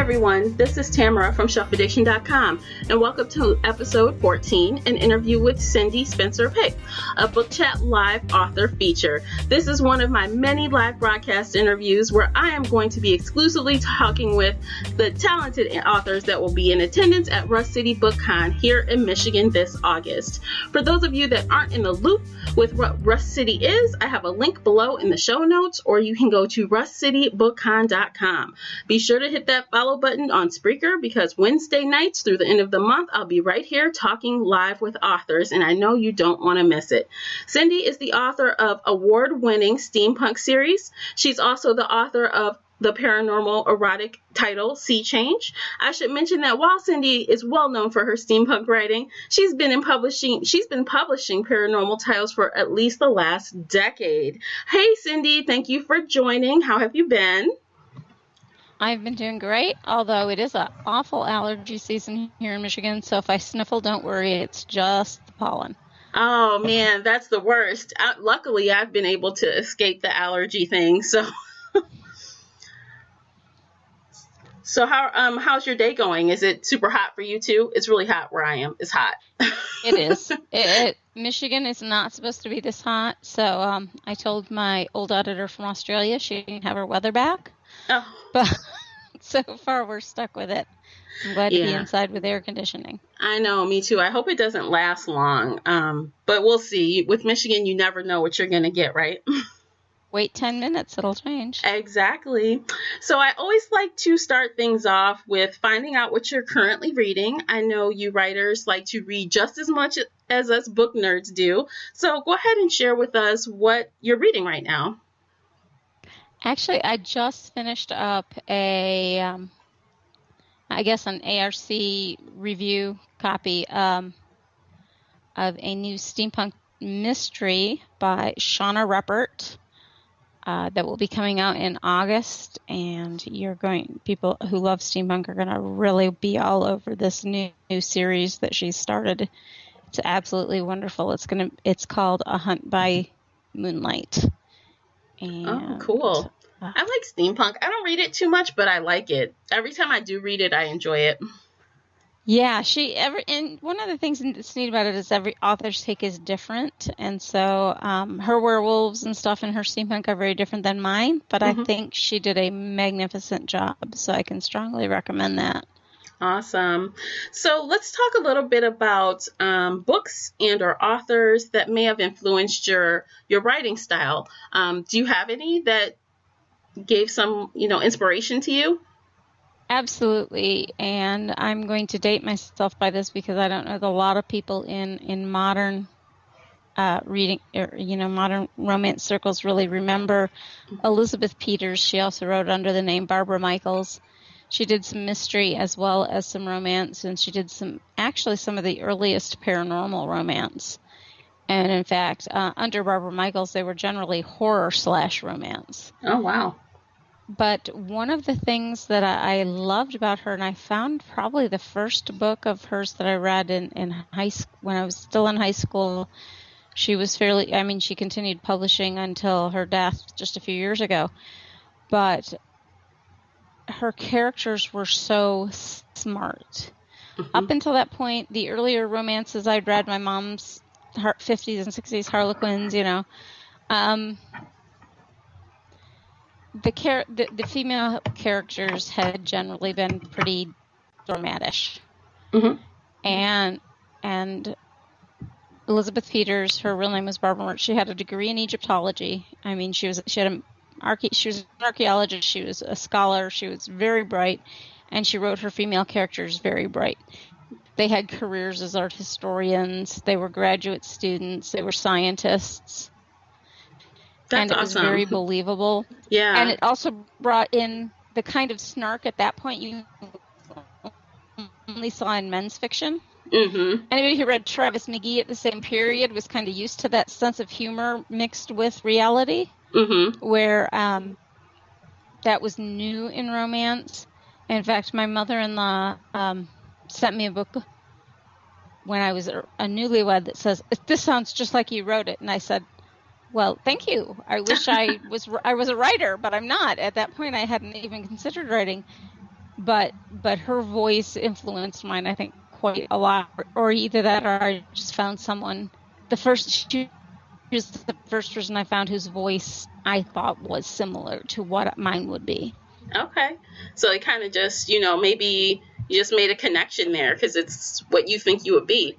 everyone, this is Tamara from ShelfAddiction.com, and welcome to episode 14, an interview with Cindy Spencer Pape, a Book Chat Live author feature. This is one of my many live broadcast interviews where I am going to be exclusively talking with the talented authors that will be in attendance at Rust City BookCon here in Michigan this August. For those of you that aren't in the loop with what Rust City is, I have a link below in the show notes, or you can go to rustcitybookcon.com. Be sure to hit that follow button on Spreaker because Wednesday nights through the end of the month, I'll be right here talking live with authors, and I know you don't want to miss it. Cindy is the author of award-winning steampunk series. She's also the author of the paranormal erotic title Sea Change. I should mention that while Cindy is well known for her steampunk writing, she's been publishing paranormal titles for at least the last decade. Hey Cindy, thank you for joining. How have you been? I've been doing great, although it is an awful allergy season here in Michigan, so if I sniffle, don't worry, it's just the pollen. Oh man, that's the worst. Luckily, I've been able to escape the allergy thing, so... So how's your day going? Is it super hot for you too? It's really hot where I am. It's hot. It is. Michigan is not supposed to be this hot, so I told my old editor from Australia she can have her weather back. Oh. But so far we're stuck with it. I'm glad to be inside with air conditioning. I know, me too. I hope it doesn't last long. But we'll see. With Michigan, you never know what you're going to get, right? Wait 10 minutes, it'll change. Exactly. So I always like to start things off with finding out what you're currently reading. I know you writers like to read just as much as us book nerds do. So go ahead and share with us what you're reading right now. Actually, I just finished up an ARC review copy of a new steampunk mystery by Shauna Ruppert. That will be coming out in August, and people who love steampunk are going to really be all over this new series that she's started. It's absolutely wonderful. It's called A Hunt by Moonlight. And, oh, cool. I like steampunk. I don't read it too much, but I like it. Every time I do read it, I enjoy it. Yeah, and one of the things that's neat about it is every author's take is different, and so her werewolves and stuff in her steampunk are very different than mine, but I think she did a magnificent job, so I can strongly recommend that. Awesome. So let's talk a little bit about books and or authors that may have influenced your writing style. Do you have any that gave some, inspiration to you? Absolutely, and I'm going to date myself by this because I don't know that a lot of people in modern reading, modern romance circles really remember Elizabeth Peters. She also wrote under the name Barbara Michaels. She did some mystery as well as some romance, and she did some of the earliest paranormal romance. And in fact, under Barbara Michaels, they were generally horror/romance. Oh, wow. But one of the things that I loved about her, and I found probably the first book of hers that I read in high school, when I was still in high school, she continued publishing until her death just a few years ago. But her characters were so smart. Up until that point, the earlier romances I'd read, my mom's 50s and 60s Harlequins, the female characters had generally been pretty dramatic. And Elizabeth Peters, her real name was Barbara Mertz. She had a degree in Egyptology. I mean, she was an archaeologist. She was a scholar. She was very bright, and she wrote her female characters very bright. They had careers as art historians. They were graduate students. They were scientists. That's awesome. Was very believable. Yeah. And it also brought in the kind of snark at that point you only saw in men's fiction. Anybody who read Travis McGee at the same period was kind of used to that sense of humor mixed with reality, where that was new in romance. In fact, my mother-in-law sent me a book when I was a newlywed that says, "This sounds just like you wrote it." And I said, "Well, thank you. I wish I was a writer, but I'm not." At that point, I hadn't even considered writing. but her voice influenced mine, I think, quite a lot. Or either that, or I just found someone. She was the first person I found whose voice I thought was similar to what mine would be. Okay. So it kind of just, maybe you just made a connection there because it's what you think you would be,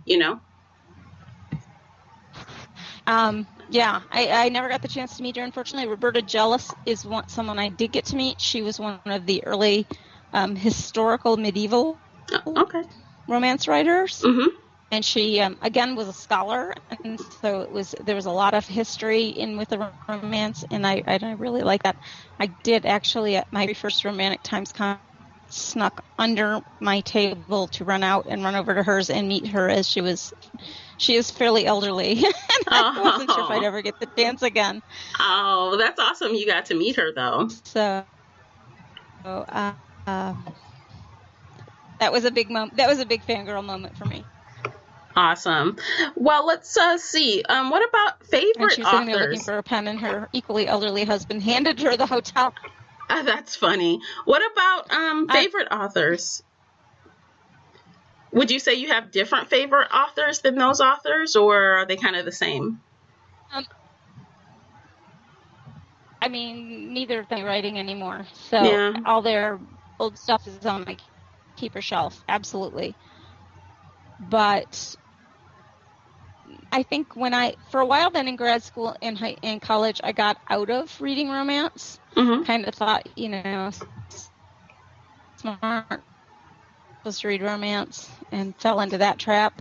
Yeah, I never got the chance to meet her, unfortunately. Roberta Jealous is someone I did get to meet. She was one of the early historical medieval romance writers. Mm-hmm. And she, again, was a scholar, and so there was a lot of history in with the romance, and I really like that. I did actually, at my first Romantic Times con, snuck under my table to run out and run over to hers and meet her, as she is fairly elderly, and I wasn't sure if I'd ever get the chance again. Oh, that's awesome! You got to meet her, though. So, that was a big moment. That was a big fangirl moment for me. Awesome. Well, let's see. What about favorite and she was sitting there authors? looking for a pen, and her equally elderly husband handed her the hotel. That's funny. What about favorite authors? Would you say you have different favorite authors than those authors, or are they kind of the same? I mean, neither of them are writing anymore, so all their old stuff is on my keeper shelf, absolutely. But I think for a while then in grad school and in college, I got out of reading romance. Mm-hmm. Kind of thought, smart, supposed to read romance, and fell into that trap.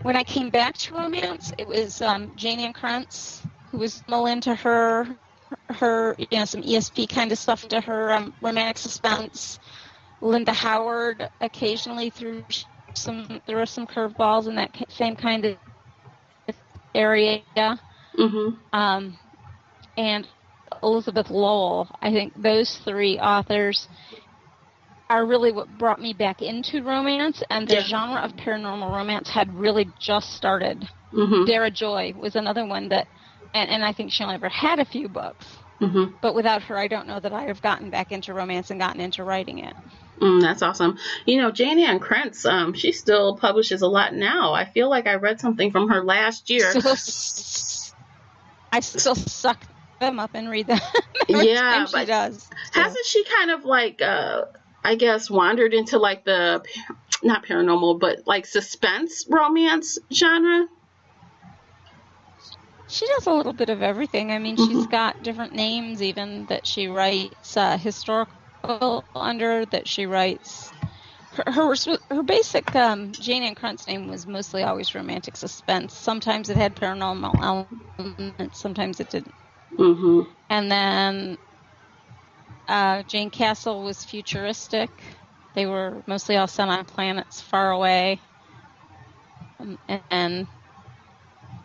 When I came back to romance, it was Jane Ann Krentz, who was more into her some ESP kind of stuff, into her romantic suspense. Linda Howard occasionally threw some curveballs in that same kind of area. Mm-hmm. And Elizabeth Lowell. I think those three authors are really what brought me back into romance, and the genre of paranormal romance had really just started. Mm-hmm. Dara Joy was another one that, and I think she only ever had a few books, mm-hmm. but without her, I don't know that I have gotten back into romance and gotten into writing it. That's awesome. Jane Ann Krentz, she still publishes a lot now. I feel like I read something from her last year. I still suck them up and read them. Yeah, but she does. So. Hasn't she kind of like, I guess, wandered into like the, not paranormal, but like suspense romance genre? She does a little bit of everything. I mean, mm-hmm. she's got different names even that she writes historical under, that she writes. Her basic Jane Ann Krentz name was mostly always romantic suspense. Sometimes it had paranormal elements, sometimes it didn't. Mm-hmm. And then Jane Castle was futuristic. They were mostly all set on planets far away. And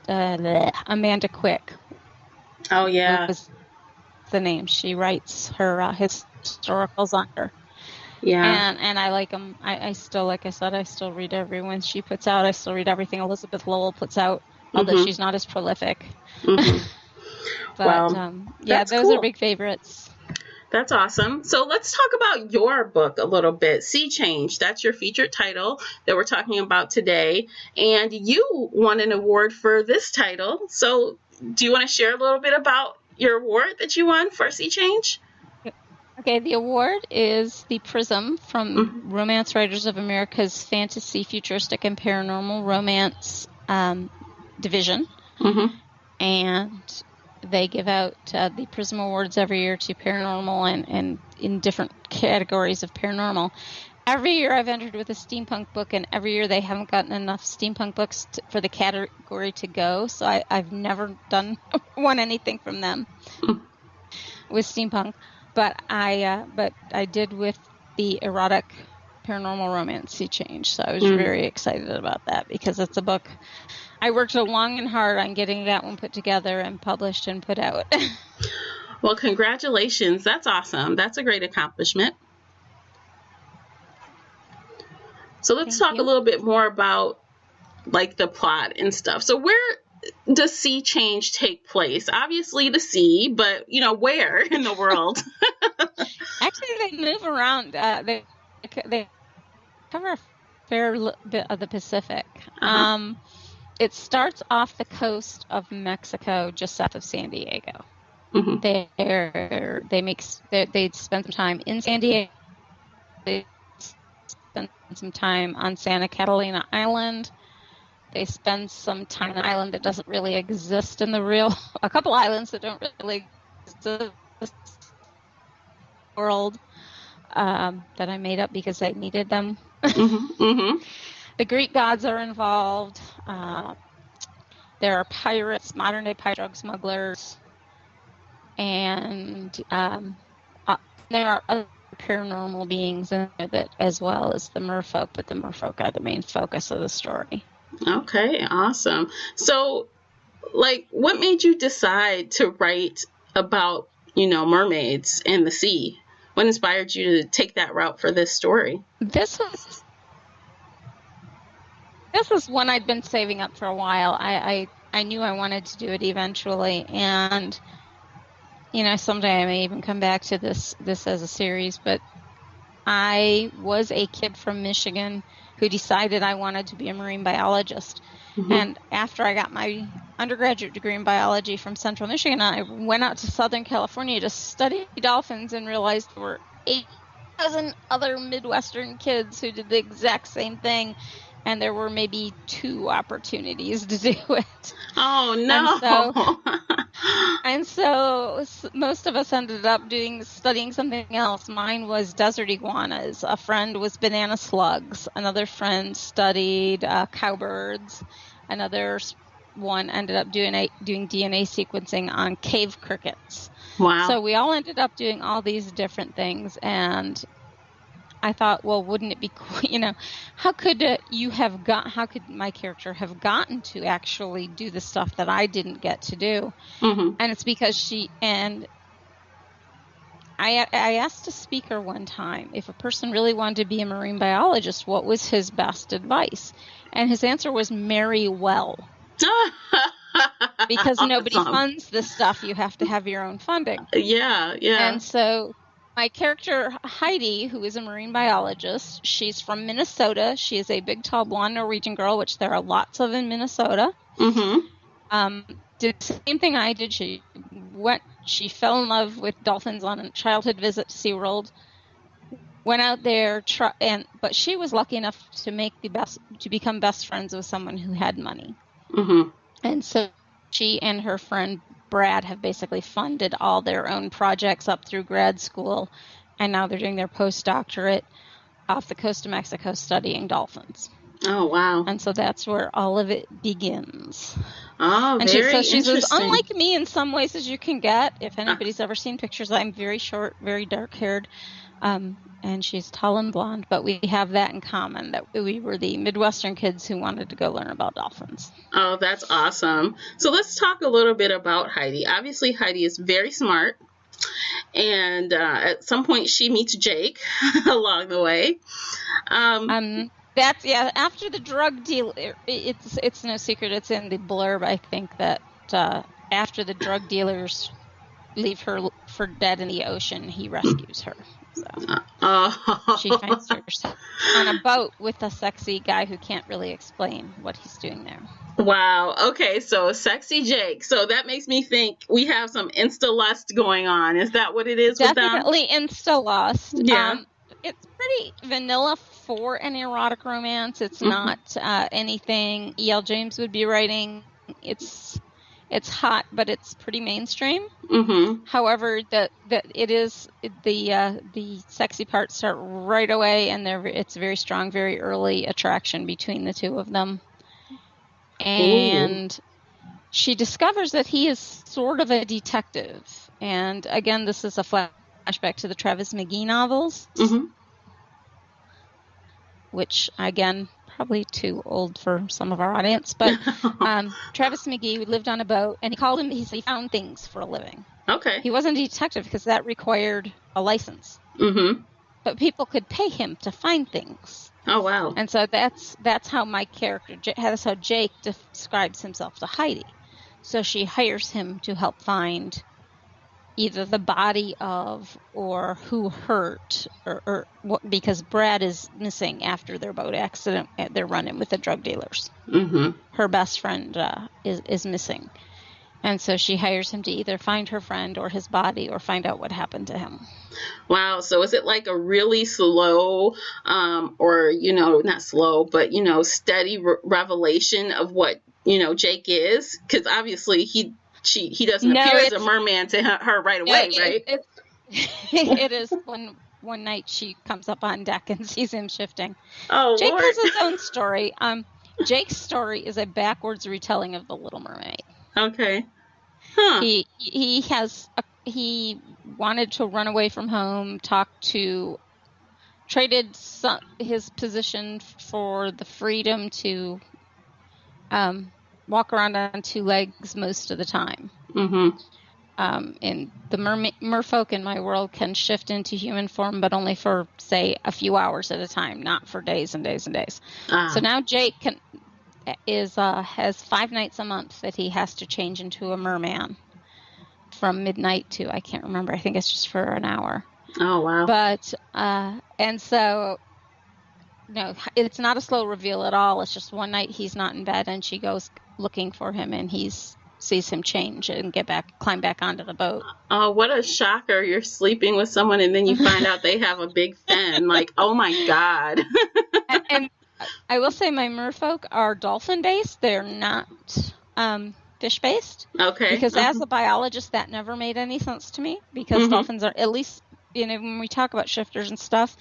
Amanda Quick. Oh, yeah. Was the name. She writes her historicals under. Yeah. And I like them. I still, like I said, I still read everyone she puts out. I still read everything Elizabeth Lowell puts out, although mm-hmm. she's not as prolific. Mm-hmm. But, those cool. are big favorites. That's awesome. So let's talk about your book a little bit. Sea Change, that's your featured title that we're talking about today. And you won an award for this title. So do you want to share a little bit about your award that you won for Sea Change? Okay, the award is the Prism from mm-hmm. Romance Writers of America's Fantasy, Futuristic, and Paranormal Romance division. Mm-hmm. And they give out the Prism Awards every year to paranormal and in different categories of paranormal. Every year I've entered with a steampunk book, and every year they haven't gotten enough steampunk books for the category to go. So I've never won anything from them with steampunk. But I did with the erotic paranormal romance Sea Change. So I was very excited about that, because it's a book I worked long and hard on getting that one put together and published and put out. Well, congratulations. That's awesome. That's a great accomplishment. So let's talk a little bit more about like the plot and stuff. So where does Sea Change take place? Obviously the sea, but where in the world? Actually, they move around. They they cover a fair bit of the Pacific. It starts off the coast of Mexico, just south of San Diego. They spend some time in San Diego. They spend some time on Santa Catalina Island. They spend some time on an island that doesn't really exist in the real, a couple islands that don't really exist in the world, that I made up because I needed them. The Greek gods are involved. There are pirates, modern day pirate drug smugglers, and there are other paranormal beings in it as well as the merfolk, but the merfolk are the main focus of the story. Okay, awesome. So, like, what made you decide to write about, mermaids and the sea? What inspired you to take that route for this story? This was one I'd been saving up for a while. I knew I wanted to do it eventually, and someday I may even come back to this as a series, but I was a kid from Michigan who decided I wanted to be a marine biologist. And after I got my undergraduate degree in biology from Central Michigan, I went out to Southern California to study dolphins and realized there were 8,000 other Midwestern kids who did the exact same thing. And there were maybe 2 opportunities to do it. Oh, no. And so most of us ended up studying something else. Mine was desert iguanas. A friend was banana slugs. Another friend studied cowbirds. Another one ended up doing DNA sequencing on cave crickets. Wow. So we all ended up doing all these different things. And I thought, well, wouldn't it be cool? How could my character have gotten to actually do the stuff that I didn't get to do? And it's because I asked a speaker one time if a person really wanted to be a marine biologist, what was his best advice? And his answer was marry well. Because nobody funds this stuff. You have to have your own funding. Yeah. And so my character, Heidi, who is a marine biologist, she's from Minnesota. She is a big, tall, blonde Norwegian girl, which there are lots of in Minnesota. Did the same thing I did. She fell in love with dolphins on a childhood visit to SeaWorld. Went out there, but she was lucky enough to become best friends with someone who had money. And so she and her friend Brad have basically funded all their own projects up through grad school, and now they're doing their postdoctorate off the coast of Mexico studying dolphins. Oh, wow. And so that's where all of it begins. Oh, and very she's as interesting. unlike me in some ways as you can get. If anybody's ever seen pictures, I'm very short, very dark-haired, and she's tall and blonde, but we have that in common, that we were the Midwestern kids who wanted to go learn about dolphins. Oh, that's awesome. So let's talk a little bit about Heidi. Obviously, Heidi is very smart, and at some point she meets Jake along the way. After the drug deal, it's no secret, it's in the blurb, I think, that after the drug dealers leave her for dead in the ocean, he rescues her. So she finds herself on a boat with a sexy guy who can't really explain what he's doing there. Wow. Okay, so sexy Jake. So that makes me think we have some insta-lust going on. Is that what it is with them? Definitely insta-lust. Yeah. It's pretty vanilla for an erotic romance. It's not anything E.L. James would be writing. It's hot, but it's pretty mainstream. However, the sexy parts start right away, and it's very strong, very early attraction between the two of them. And she discovers that he is sort of a detective. And again, this is a flashback to the Travis McGee novels, which, again, probably too old for some of our audience, but Travis McGee lived on a boat, and he found things for a living. Okay. He wasn't a detective because that required a license. But people could pay him to find things. Oh, wow. And so that's how my character, that's how Jake describes himself to Heidi. So she hires him to help find either the body of or who hurt or what, because Brad is missing after their boat accident. They're running with the drug dealers. Mm-hmm. Her best friend is missing. And so she hires him to either find her friend or his body or find out what happened to him. Wow. So is it like a really slow or, not slow, but, steady revelation of what, Jake is? Because obviously he doesn't appear as a merman to her right away, right? It is one night she comes up on deck and sees him shifting. Oh, Jake Lord. has his own story. Jake's story is a backwards retelling of The Little Mermaid. Okay. Huh. He wanted to run away from home, traded his position for the freedom to walk around on two legs most of the time. Mm-hmm. And the merfolk in my world can shift into human form, but only for, say, a few hours at a time, not for days and days and days. So now Jake has 5 nights a month that he has to change into a merman from midnight to, I can't remember, I think it's just for an hour. Oh, wow. But, and so, no, it's not a slow reveal at all. It's just one night he's not in bed and she goes looking for him and sees him change and climb back onto the boat. Oh, what a shocker. You're sleeping with someone and then you find out they have a big fin. Like, oh my God. and I will say my merfolk are dolphin-based. They're not fish-based. Okay. Because as a biologist, that never made any sense to me. Because dolphins are, at least, when we talk about shifters and stuff,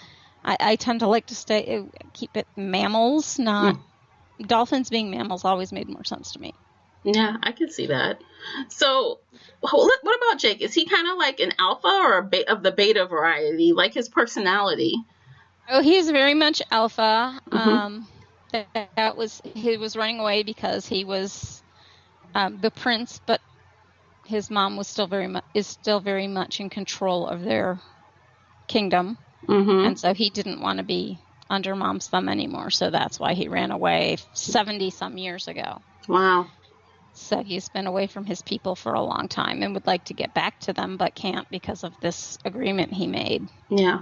I tend to like to keep it mammals, not dolphins being mammals always made more sense to me. Yeah, I can see that. So, what about Jake? Is he kind of like an alpha or of the beta variety, like his personality? Oh, he's very much alpha. He was running away because he was the prince, but his mom is still very much in control of their kingdom, and so he didn't want to be under mom's thumb anymore. So that's why he ran away 70 some years ago. Wow. So he's been away from his people for a long time and would like to get back to them, but can't because of this agreement he made. Yeah.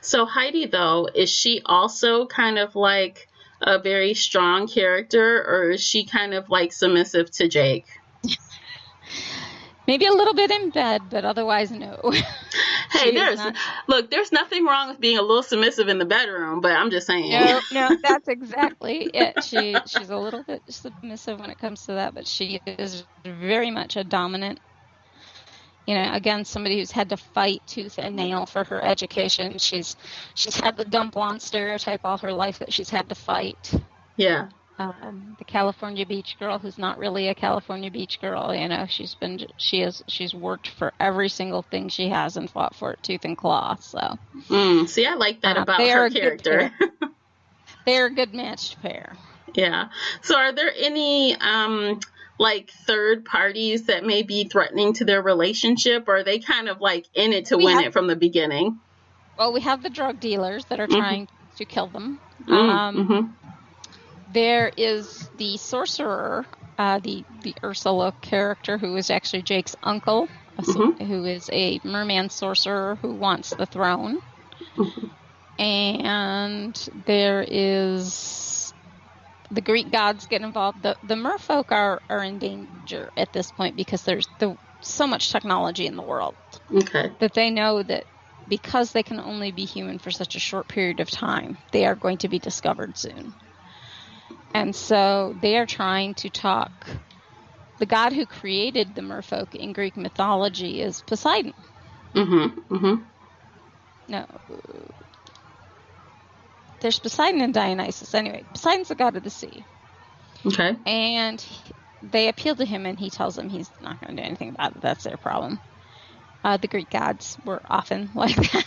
So Heidi, though, is she also kind of like a very strong character, or is she kind of like submissive to Jake? Maybe a little bit in bed, but otherwise, no. Hey, there's nothing wrong with being a little submissive in the bedroom, but I'm just saying. No, that's exactly it. She's a little bit submissive when it comes to that, but she is very much a dominant. Again, somebody who's had to fight tooth and nail for her education. She's had the dumb blonde stereotype all her life that she's had to fight. Yeah. The California beach girl who's not really a California beach girl, she's worked for every single thing she has and fought for it tooth and claw. So see, I like that about her character. They're a good matched pair. Yeah. So are there any like third parties that may be threatening to their relationship, or are they kind of like in it to win it from the beginning? Well, we have the drug dealers that are trying to kill them. There is the sorcerer, the Ursula character, who is actually Jake's uncle, who is a merman sorcerer who wants the throne. And there is the Greek gods get involved. The merfolk are in danger at this point because there's so much technology in the world that they know that because they can only be human for such a short period of time, they are going to be discovered soon. And so they are trying to talk. The god who created the merfolk in Greek mythology is Poseidon. No. There's Poseidon and Dionysus. Anyway, Poseidon's the god of the sea. Okay. And they appeal to him, and he tells them he's not going to do anything about it. That's their problem. The Greek gods were often like that.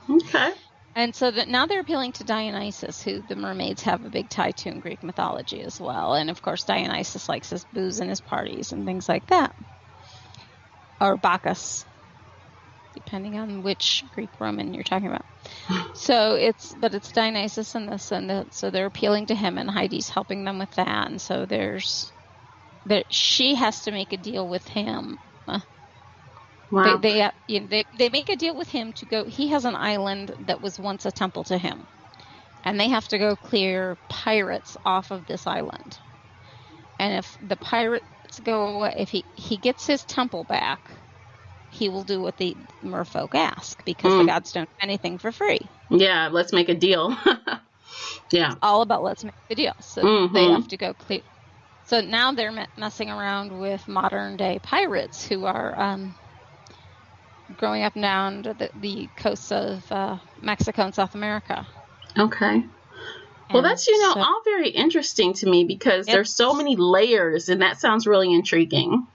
Okay. And so now they're appealing to Dionysus, who the mermaids have a big tie to in Greek mythology as well. And, of course, Dionysus likes his booze and his parties and things like that. Or Bacchus, depending on which Greek Roman you're talking about. So it's Dionysus and this, so they're appealing to him, and Heidi's helping them with that. And so she has to make a deal with him Wow. They make a deal with him to go. He has an island that was once a temple to him, and they have to go clear pirates off of this island. And if the pirates go away, if he gets his temple back, he will do what the merfolk ask, because the gods don't do anything for free. Yeah, let's make a deal. Yeah. It's all about let's make the deal. So they have to go clear. So now they're messing around with modern day pirates who are growing up and down the coasts of Mexico and South America. Okay. Well, that's, all very interesting to me, because there's so many layers, and that sounds really intriguing.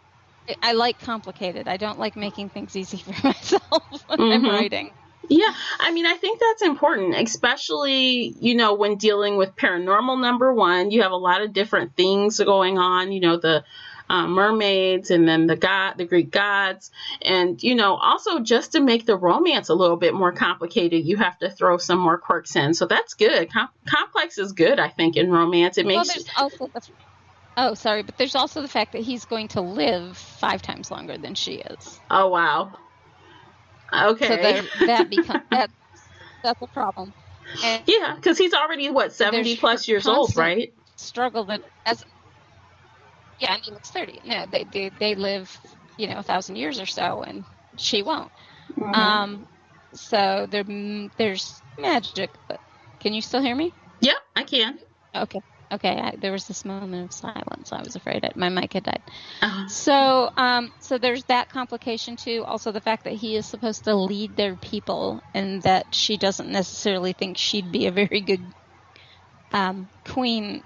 I like complicated. I don't like making things easy for myself when I'm writing. Yeah, I mean, I think that's important, especially, when dealing with paranormal. Number one, you have a lot of different things going on, the mermaids, and then the Greek gods. And, also just to make the romance a little bit more complicated, you have to throw some more quirks in. So that's good. Complex is good, I think, in romance. It makes... but there's also the fact that he's going to live 5 times longer than she is. Oh, wow. Okay. So that's a problem. And yeah, because he's already, 70 plus years old, right? Struggle that he looks 30. No, they live, 1,000 years or so, and she won't. So there's magic. But can you still hear me? Yep, I can. Okay. There was this moment of silence. I was afraid my mic had died. Uh-huh. So there's that complication too. Also, the fact that he is supposed to lead their people, and that she doesn't necessarily think she'd be a very good queen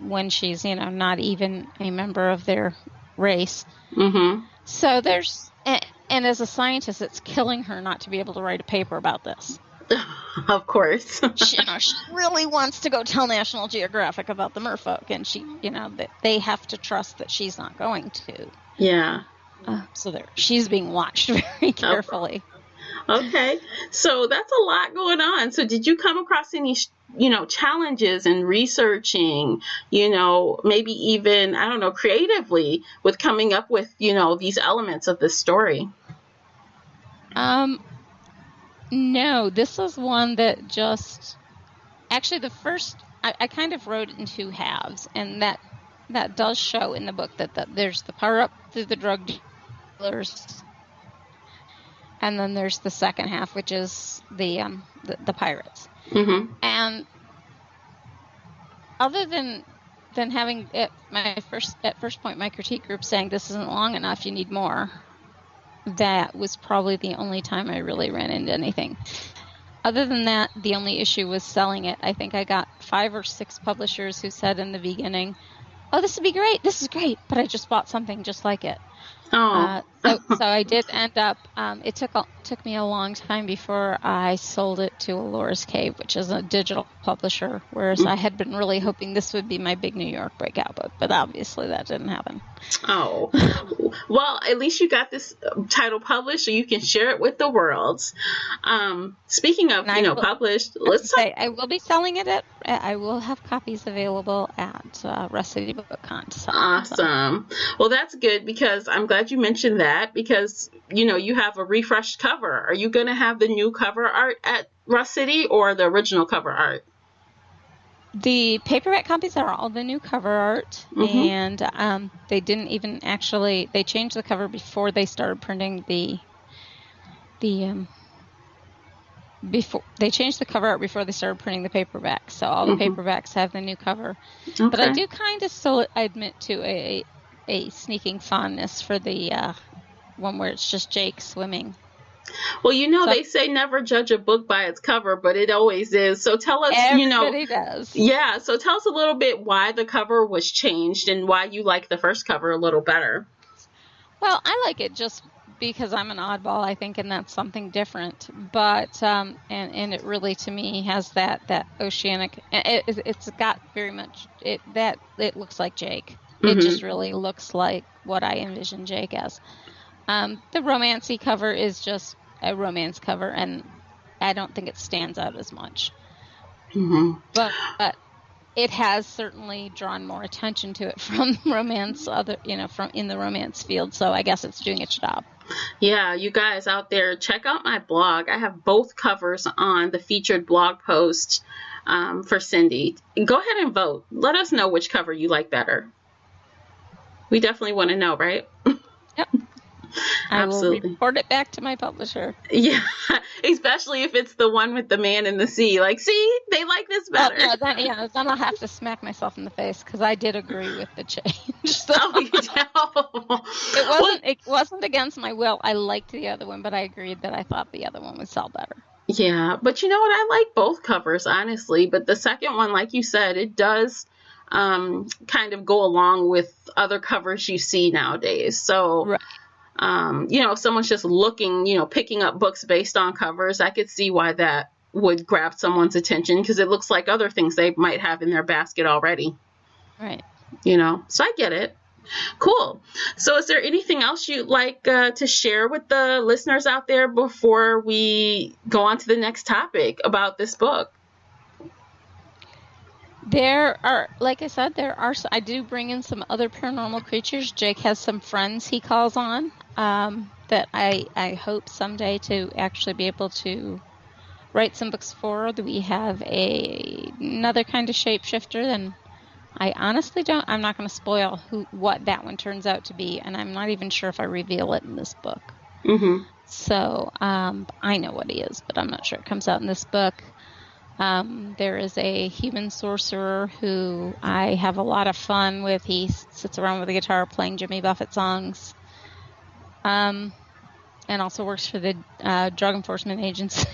when she's, not even a member of their race. Mm-hmm. So and as a scientist, it's killing her not to be able to write a paper about this. Of course. she really wants to go tell National Geographic about the merfolk, and they have to trust that she's not going to. Yeah. So she's being watched very carefully. Okay. So that's a lot going on. So did you come across any, challenges in researching, maybe even, I don't know, creatively with coming up with, these elements of this story? No, this is one that actually the first, I kind of wrote it in 2 halves, and that does show in the book that there's the power up through the drug dealers, and then there's the second half, which is the pirates. Mm-hmm. And other than having at first point my critique group saying this isn't long enough, you need more, that was probably the only time I really ran into anything. Other than that, the only issue was selling it. I think I got 5 or 6 publishers who said in the beginning, "Oh, this would be great. This is great, but I just bought something just like it." So I did end up. It took me a long time before I sold it to Alora's Cave, which is a digital publisher. Whereas I had been really hoping this would be my big New York breakout book, but obviously that didn't happen. Oh, well, at least you got this title published, so you can share it with the world. Speaking of, published, let's say I will be selling it I will have copies available at Rust City Book Con. Awesome. Well, that's good, because I'm glad you mentioned that, because you have a refreshed cover. Are you going to have the new cover art at Rust City, or the original cover art? The paperback copies are all the new cover art, and they didn't even they changed the cover before they started printing they changed the cover art before they started printing the paperback. So all the paperbacks have the new cover. Okay. But I do kind of still admit to a sneaking fondness for the one where it's just Jake swimming. Well, they say never judge a book by its cover, but it always is. So tell us, everybody does. Yeah. So tell us a little bit why the cover was changed and why you like the first cover a little better. Well, I like it just because I'm an oddball, I think, and that's something different. But and it really, to me, has that oceanic. It's got very much it looks like Jake. It just really looks like what I envision Jake as. The romancy cover is just a romance cover, and I don't think it stands out as much. Mm-hmm. But it has certainly drawn more attention to it from romance, from in the romance field. So I guess it's doing its job. Yeah, you guys out there, check out my blog. I have both covers on the featured blog post for Cindy. Go ahead and vote. Let us know which cover you like better. We definitely want to know, right? Yep. Absolutely. I will report it back to my publisher. Yeah, especially if it's the one with the man in the sea. Like, see, they like this better. No, then I'll have to smack myself in the face because I did agree with the change. So. Oh, you don't. It wasn't against my will. I liked the other one, but I agreed that I thought the other one would sell better. Yeah, but you know what? I like both covers, honestly. But the second one, like you said, it does kind of go along with other covers you see nowadays. So, right. If someone's just looking, picking up books based on covers, I could see why that would grab someone's attention because it looks like other things they might have in their basket already. Right. So I get it. Cool. So is there anything else you'd like to share with the listeners out there before we go on to the next topic about this book? There are, like I said, I do bring in some other paranormal creatures. Jake has some friends he calls on that I hope someday to actually be able to write some books for. We have another kind of shapeshifter, and I honestly I'm not going to spoil what that one turns out to be, and I'm not even sure if I reveal it in this book. Mm-hmm. So I know what he is, but I'm not sure it comes out in this book. There is a human sorcerer who I have a lot of fun with. He sits around with a guitar playing Jimmy Buffett songs, and also works for the Drug Enforcement Agency.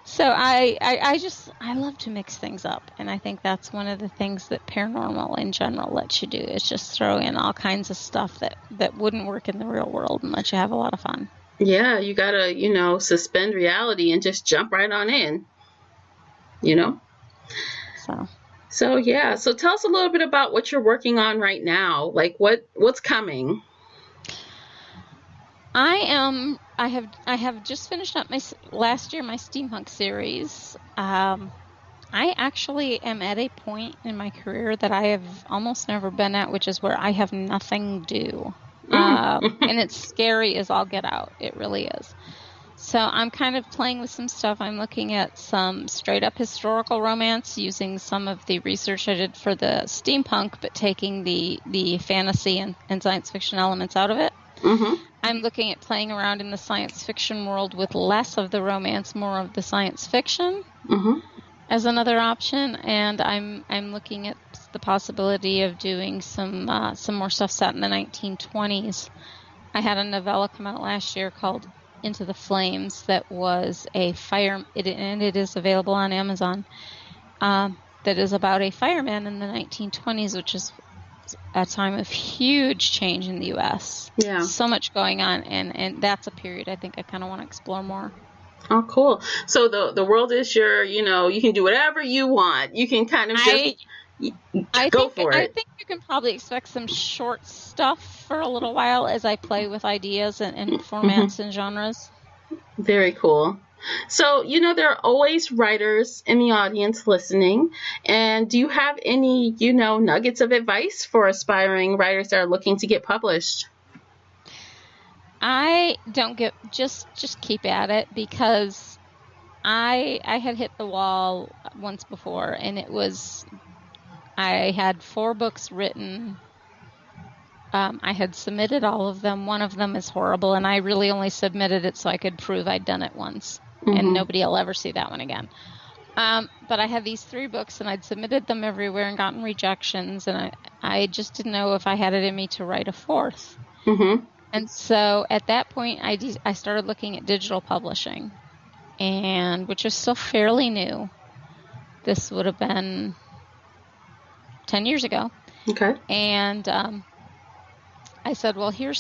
So I love to mix things up, and I think that's one of the things that paranormal in general lets you do, is just throw in all kinds of stuff that wouldn't work in the real world and let you have a lot of fun. Yeah, you gotta, suspend reality and just jump right on in, So yeah. So tell us a little bit about what you're working on right now. Like what's coming? I have just finished up my steampunk series. I actually am at a point in my career that I have almost never been at, which is where I have nothing due. And it's scary as all get out. It really is. So I'm kind of playing with some stuff. I'm looking at some straight up historical romance using some of the research I did for the steampunk, but taking the fantasy and science fiction elements out of it. Mm-hmm. I'm looking at playing around in the science fiction world with less of the romance, more of the science fiction as another option. And I'm looking at the possibility of doing some more stuff set in the 1920s. I had a novella come out last year called Into the Flames that was and it is available on Amazon, that is about a fireman in the 1920s, which is a time of huge change in the U.S. Yeah. So much going on, and that's a period I think I kind of want to explore more. Oh, cool. So the world is your, you can do whatever you want. You can kind of just go for it. I think you can probably expect some short stuff for a little while as I play with ideas and formats and genres. Very cool. So, there are always writers in the audience listening. And do you have any, nuggets of advice for aspiring writers that are looking to get published? I don't just keep at it, because I had hit the wall once before, and I had 4 books written. I had submitted all of them. One of them is horrible, and I really only submitted it so I could prove I'd done it once, and nobody will ever see that one again. But I had these 3 books, and I'd submitted them everywhere and gotten rejections, and I just didn't know if I had it in me to write a 4th. Mm-hmm. And so at that point, I started looking at digital publishing, which is still fairly new. This would have been 10 years ago. Okay. And I said, well, here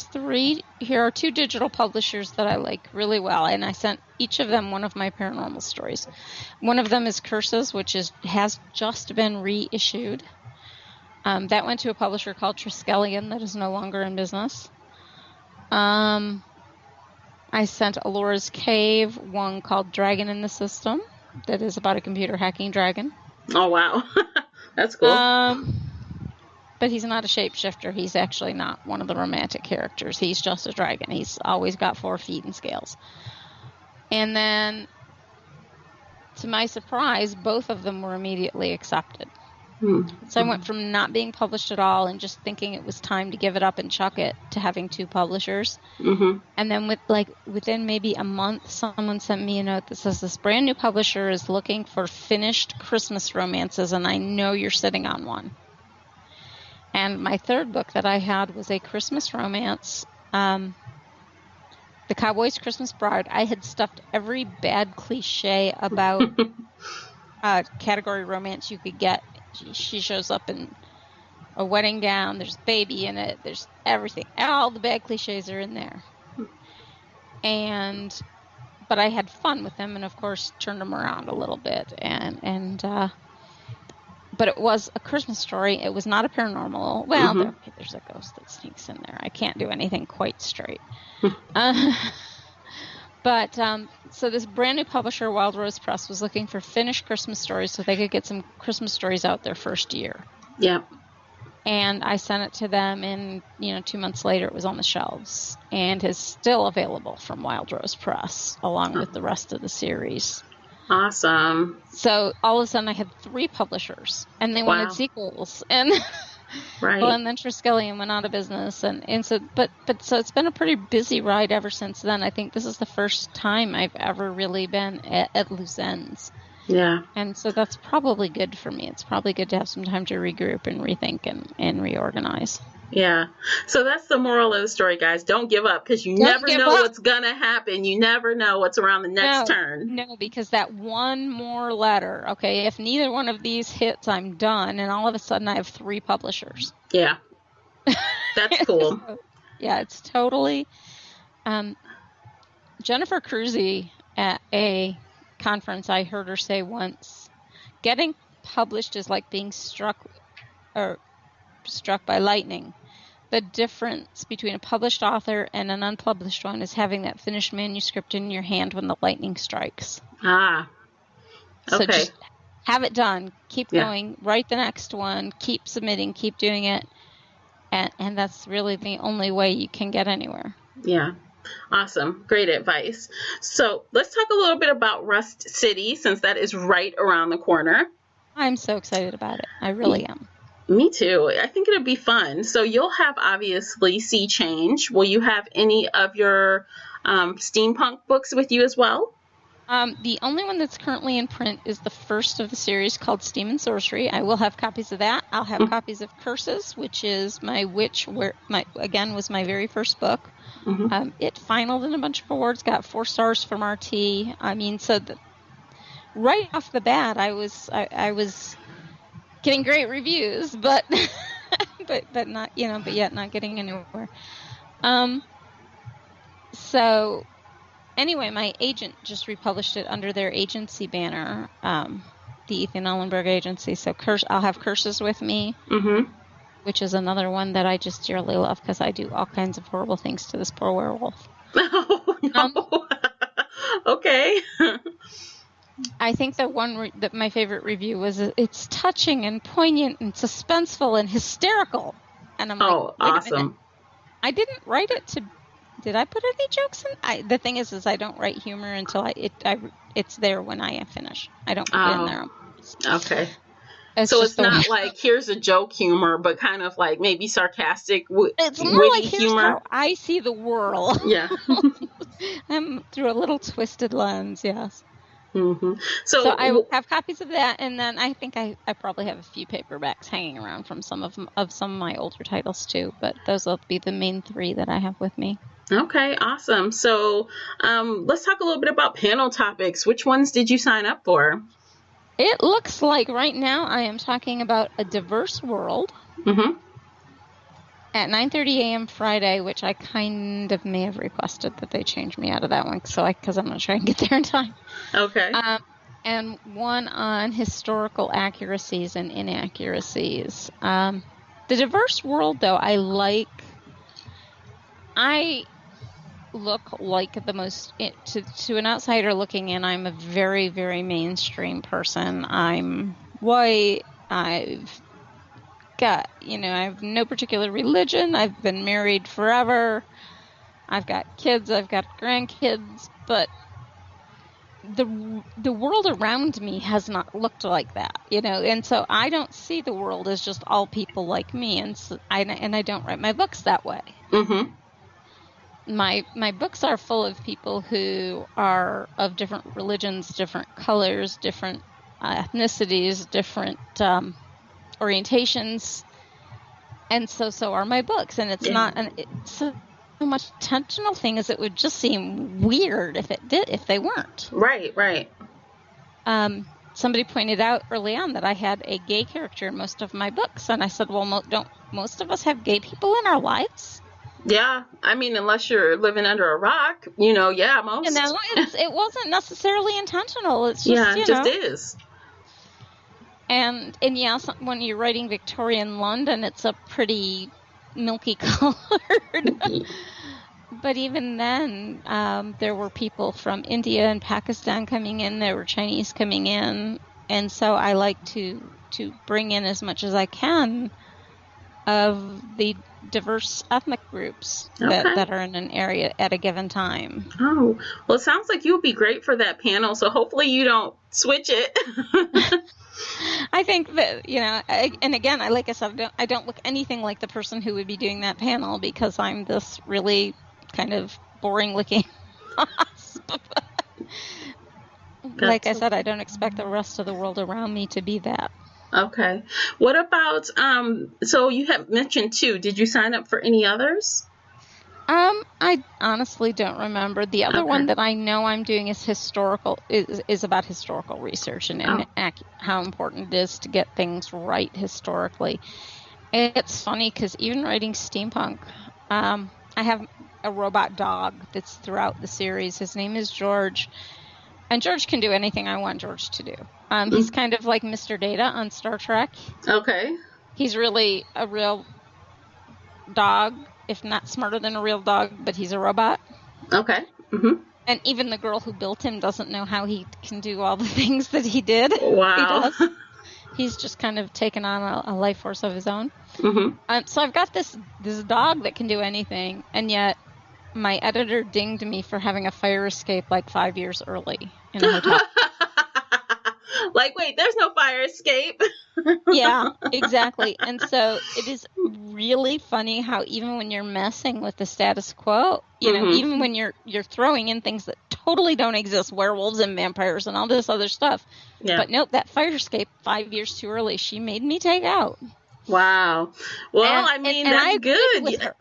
are 2 digital publishers that I like really well. And I sent each of them one of my paranormal stories. One of them is Curses, which has just been reissued. That went to a publisher called Triskelion that is no longer in business. I sent Alora's Cave, one called Dragon in the System, that is about a computer hacking dragon. Oh, wow. That's cool. But he's not a shapeshifter. He's actually not one of the romantic characters. He's just a dragon. He's always got 4 feet and scales. And then, to my surprise, both of them were immediately accepted. So I went from not being published at all and just thinking it was time to give it up and chuck it to having 2 publishers. And then within maybe a month, someone sent me a note that says this brand new publisher is looking for finished Christmas romances, and I know you're sitting on one. And my 3rd book that I had was a Christmas romance, The Cowboy's Christmas Bride. I had stuffed every bad cliche about category romance you could get. She shows up in a wedding gown. There's a baby in it. There's everything. All the bad cliches are in there. But I had fun with them, and of course turned them around a little bit. But it was a Christmas story. It was not a paranormal. Well, there's a ghost that sneaks in there. I can't do anything quite straight. So this brand new publisher, Wild Rose Press, was looking for finished Christmas stories so they could get some Christmas stories out their first year. Yep. And I sent it to them, and 2 months later it was on the shelves and is still available from Wild Rose Press along with the rest of the series. Awesome. So all of a sudden I had 3 publishers, and they wanted sequels, and right. Well, and then Triskelion went out of business, and so so it's been a pretty busy ride ever since then. I think this is the first time I've ever really been at loose ends. Yeah. And so that's probably good for me. It's probably good to have some time to regroup and rethink and reorganize. Yeah. So that's the moral of the story, guys. Don't give up, because you never know what's going to happen. You never know what's around the next turn. No, because that one more letter, okay, if neither one of these hits, I'm done. And all of a sudden I have 3 publishers. Yeah. That's cool. So, yeah, it's totally. Jennifer Cruzy at a conference, I heard her say once, getting published is like being struck by lightning. The difference between a published author and an unpublished one is having that finished manuscript in your hand when the lightning strikes. Okay. So just have it done. Keep going. Write the next one. Keep submitting. Keep doing it. And that's really the only way you can get anywhere. Yeah. Awesome. Great advice. So let's talk a little bit about Rust City, since that is right around the corner. I'm so excited about it. I really am. Me too. I think it'll be fun. So you'll have, obviously, Sea Change. Will you have any of your steampunk books with you as well? The only one that's currently in print is the first of the series called Steam and Sorcery. I will have copies of that. I'll have copies of Curses, which is was my very first book. It finaled in a bunch of awards, got 4 stars from RT. I mean, so right off the bat, I was getting great reviews, but but not, but yet not getting anywhere. So anyway, my agent just republished it under their agency banner, the Ethan Ellenberg agency. So I'll have Curses with me, which is another one that I just dearly love because I do all kinds of horrible things to this poor werewolf. Oh, no. Okay. I think that one that my favorite review was, it's touching and poignant and suspenseful and hysterical. And I'm like, awesome. I didn't write it to. Did I put any jokes in? The thing is I don't write humor until it's there when I finish. I don't put it in there. Okay. So it's not like, here's a joke humor, but kind of like maybe sarcastic, it's more like humor. Here's how I see the world. Yeah. I'm through a little twisted lens, yes. So I will have copies of that, and then I think I probably have a few paperbacks hanging around from some of my older titles too, but those will be the main 3 that I have with me. Okay, awesome. So let's talk a little bit about panel topics. Which ones did you sign up for? It looks like right now I am talking about a diverse world at 9:30 a.m. Friday, which I kind of may have requested that they change me out of that one because I'm going to try and get there in time. Okay. And one on historical accuracies and inaccuracies. The diverse world, though, I look like the most, to an outsider looking in, I'm a very, very mainstream person. I'm white. I've got, I have no particular religion. I've been married forever. I've got kids. I've got grandkids. But the world around me has not looked like that, and so I don't see the world as just all people like me, and I don't write my books that way. Mm-hmm. My books are full of people who are of different religions, different colors, different ethnicities, different orientations, and so are my books, and it's not so much intentional thing as it would just seem weird if they weren't. Right. Somebody pointed out early on that I had a gay character in most of my books, and I said, well, don't most of us have gay people in our lives? Yeah, I mean, unless you're living under a rock, yeah, most. And it wasn't necessarily intentional. It's just, it just is. And yeah, when you're writing Victorian London, it's a pretty milky colored. But even then, there were people from India and Pakistan coming in. There were Chinese coming in. And so I like to bring in as much as I can of the diverse ethnic groups that are in an area at a given time. Oh, well, it sounds like you'll be great for that panel. So hopefully you don't switch it. I think that, and again, like I said, I don't look anything like the person who would be doing that panel because I'm this really kind of boring looking wasp. Like I said, I don't expect the rest of the world around me to be that. Okay. What about, so you have mentioned 2. Did you sign up for any others? I honestly don't remember. The other one that I know I'm doing is about historical research and how important it is to get things right historically. It's funny because even writing steampunk, I have a robot dog that's throughout the series. His name is George. And George can do anything I want George to do. He's kind of like Mr. Data on Star Trek. Okay. He's really a real dog, if not smarter than a real dog, but he's a robot. Okay. Mm-hmm. And even the girl who built him doesn't know how he can do all the things that he did. Wow. He does. He's just kind of taken on a life force of his own. Mm-hmm. So I've got this dog that can do anything, and yet my editor dinged me for having a fire escape like 5 years early in a hotel. Like, wait, there's no fire escape. Yeah, exactly. And so it is really funny how even when you're messing with the status quo, even when you're throwing in things that totally don't exist, werewolves and vampires and all this other stuff. Yeah. But nope, that fire escape 5 years too early, she made me take out. Wow. Well, that's good. With her.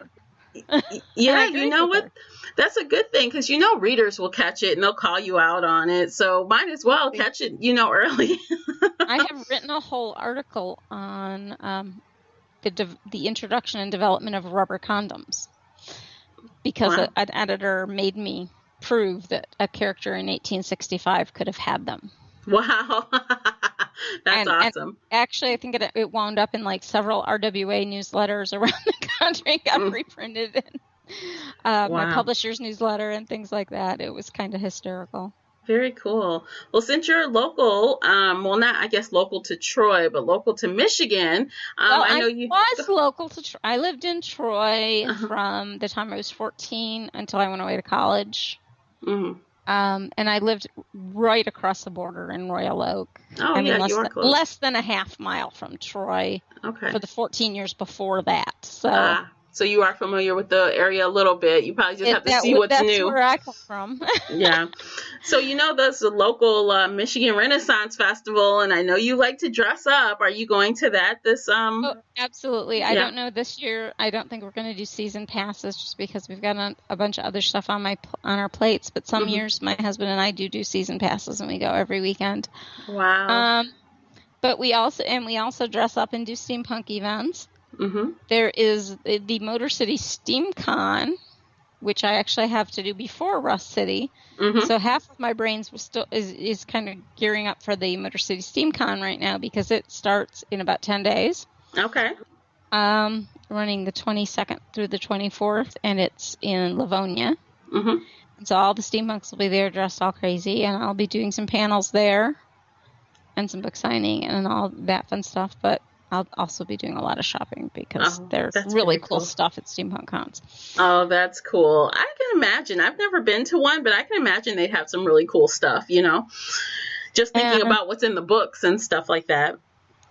Yeah, you know what? That's a good thing because readers will catch it and they'll call you out on it. So might as well catch it, early. I have written a whole article on the introduction and development of rubber condoms because an editor made me prove that a character in 1865 could have had them. Wow. That's awesome. And actually, I think it wound up in like several RWA newsletters around the country, got reprinted in my publisher's newsletter and things like that. It was kind of hysterical. Very cool. Well, since you're local, not, I guess, local to Troy, but local to Michigan, I know you was local to Troy. I lived in Troy from the time I was 14 until I went away to college. Mm-hmm. And I lived right across the border in Royal Oak. Oh, less than a half mile from Troy. Okay. For the 14 years before that. So you are familiar with the area a little bit. You probably just have to see what's new. That's where I come from. Yeah. So there's a local Michigan Renaissance Festival, and I know you like to dress up. Are you going to that this? Oh, absolutely. Yeah. I don't know this year. I don't think we're going to do season passes just because we've got a bunch of other stuff on our plates. But some years, my husband and I do season passes, and we go every weekend. Wow. But we also dress up and do steampunk events. Mm-hmm. There is the Motor City SteamCon, which I actually have to do before Rust City. Mm-hmm. So half of my brains is kind of gearing up for the Motor City SteamCon right now because it starts in about 10 days. Okay. Running the 22nd through the 24th, and it's in Livonia. Mm-hmm. And so all the steampunks will be there dressed all crazy, and I'll be doing some panels there. and some book signing and all that fun stuff. But I'll also be doing a lot of shopping because there's really cool stuff at Steampunk Cons. Oh, that's cool. I can imagine. I've never been to one, but I can imagine they'd have some really cool stuff, just thinking about what's in the books and stuff like that.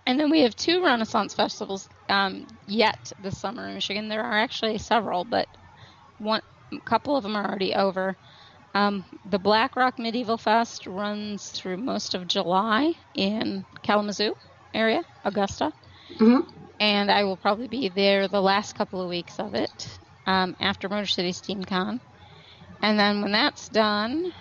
And then we have 2 Renaissance festivals yet this summer in Michigan. There are actually several, but a couple of them are already over. The Black Rock Medieval Fest runs through most of July in Kalamazoo area, Augusta. Mm-hmm. And I will probably be there the last couple of weeks of it after Motor City SteamCon. And then when that's done,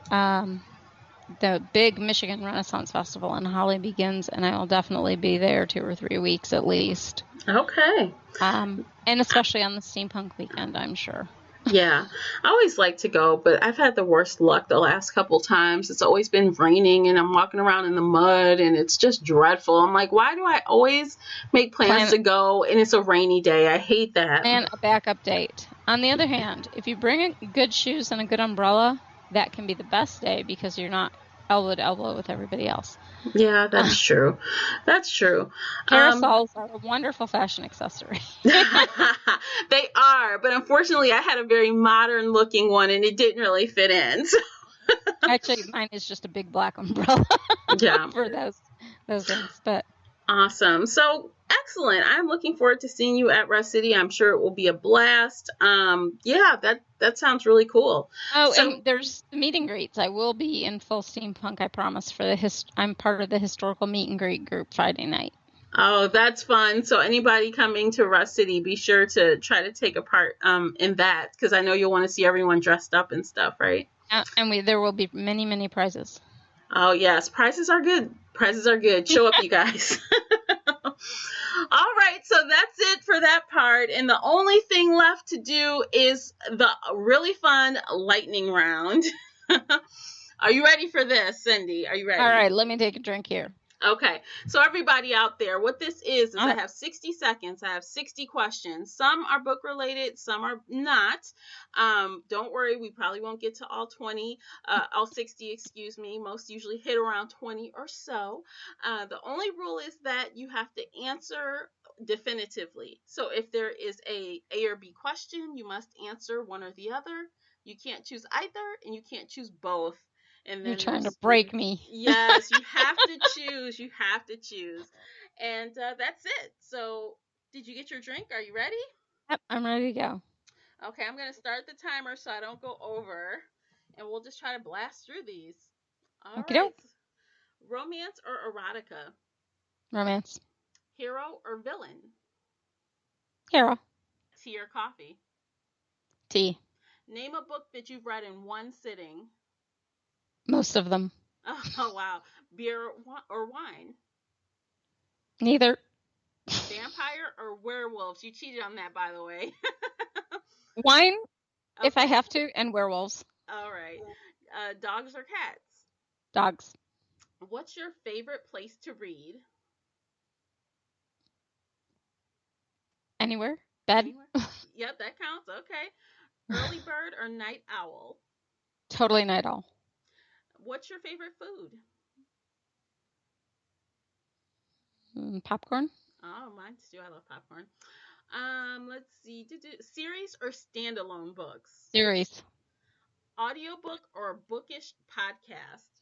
the big Michigan Renaissance Festival in Holly begins, and I will definitely be there 2 or 3 weeks at least. Okay. And especially on the steampunk weekend, I'm sure. Yeah, I always like to go, but I've had the worst luck the last couple times. It's always been raining, and I'm walking around in the mud, and it's just dreadful. I'm like, why do I always make plans to go, and it's a rainy day? I hate that. And a backup date. On the other hand, if you bring good shoes and a good umbrella, that can be the best day because you're not elbow to elbow with everybody else. Yeah, that's true. That's true. Parasols are a wonderful fashion accessory. They are, but unfortunately I had a very modern looking one and it didn't really fit in. So. Actually, mine is just a big black umbrella for those things. But awesome. So excellent. I'm looking forward to seeing you at Rust City. I'm sure it will be a blast. Yeah, that sounds really cool. Oh, and there's meet and greets. I will be in full steampunk, I promise, for I'm part of the historical meet and greet group Friday night. Oh, that's fun. So anybody coming to Rust City, be sure to try to take a part in that, because I know you'll want to see everyone dressed up and stuff, right? And there will be many, many prizes. Oh, yes. Prizes are good. Prizes are good. Show up, you guys. All right, so that's it for that part. And the only thing left to do is the really fun lightning round. Are you ready for this, Cindy? Are you ready? All right, let me take a drink here. Okay, so everybody out there, what this is I have 60 seconds. I have 60 questions. Some are book related, some are not. Don't worry, we probably won't get to all 60, excuse me. Most usually hit around 20 or so. The only rule is that you have to answer definitively. So if there is a or B question, you must answer one or the other. You can't choose either, and you can't choose both. And then you're trying to break me. Yes, you have to choose. You have to choose. And that's it. So did you get your drink? Are you ready? Yep, I'm ready to go. Okay, I'm going to start the timer so I don't go over. And we'll just try to blast through these. All right. Romance or erotica? Romance. Hero or villain? Hero. Tea or coffee? Tea. Name a book that you've read in one sitting. Most of them. Oh, wow. Beer or wine? Neither. Vampire or werewolves? You cheated on that, by the way. Wine, if I have to, and werewolves. All right. Dogs or cats? Dogs. What's your favorite place to read? Anywhere. Bed. Anywhere? Yep, that counts. Okay. Early bird or night owl? Totally night owl. What's your favorite food? Popcorn. Oh, mine too. I love popcorn. Let's see. Series or standalone books? Series. Audiobook or bookish podcast?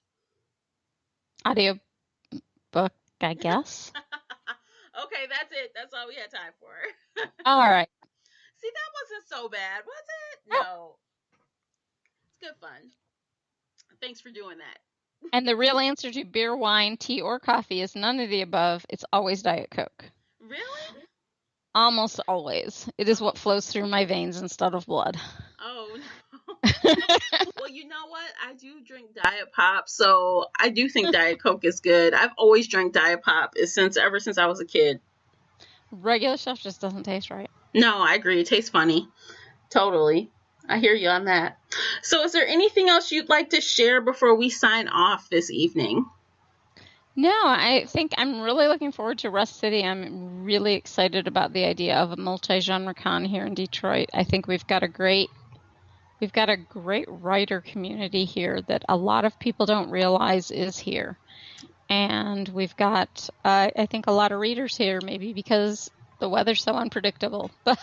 Audio book, I guess. Okay, that's it. That's all we had time for. All right. See, that wasn't so bad, was it? No. It's good fun. Thanks for doing that. And the real answer to beer, wine, tea, or coffee is none of the above. It's always Diet Coke. Really? Almost always. It is what flows through my veins instead of blood. Oh, no. Well, you know what? I do drink Diet Pop, so I do think Diet Coke is good. I've always drank Diet Pop ever since I was a kid. Regular stuff just doesn't taste right. No, I agree. It tastes funny. Totally. I hear you on that. So is there anything else you'd like to share before we sign off this evening? No, I think I'm really looking forward to Rust City. I'm really excited about the idea of a multi-genre con here in Detroit. I think we've got a great writer community here that a lot of people don't realize is here. And we've got, I think, a lot of readers here, maybe because the weather's so unpredictable. But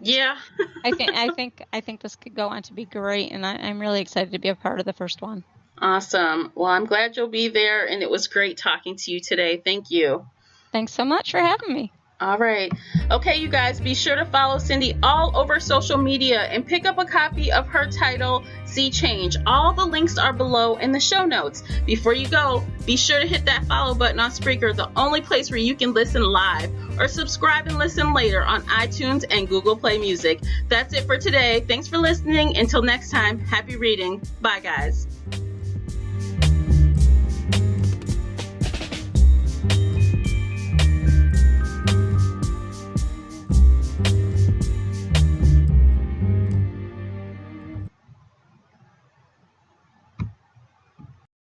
yeah, I think this could go on to be great, and I'm really excited to be a part of the first one. Awesome. Well, I'm glad you'll be there, and it was great talking to you today. Thank you. Thanks so much for having me. All right. Okay, you guys, be sure to follow Cindy all over social media and pick up a copy of her title, See Change. All the links are below in the show notes. Before you go, be sure to hit that follow button on Spreaker, the only place where you can listen live, or subscribe and listen later on iTunes and Google Play Music. That's it for today. Thanks for listening. Until next time, happy reading. Bye, guys.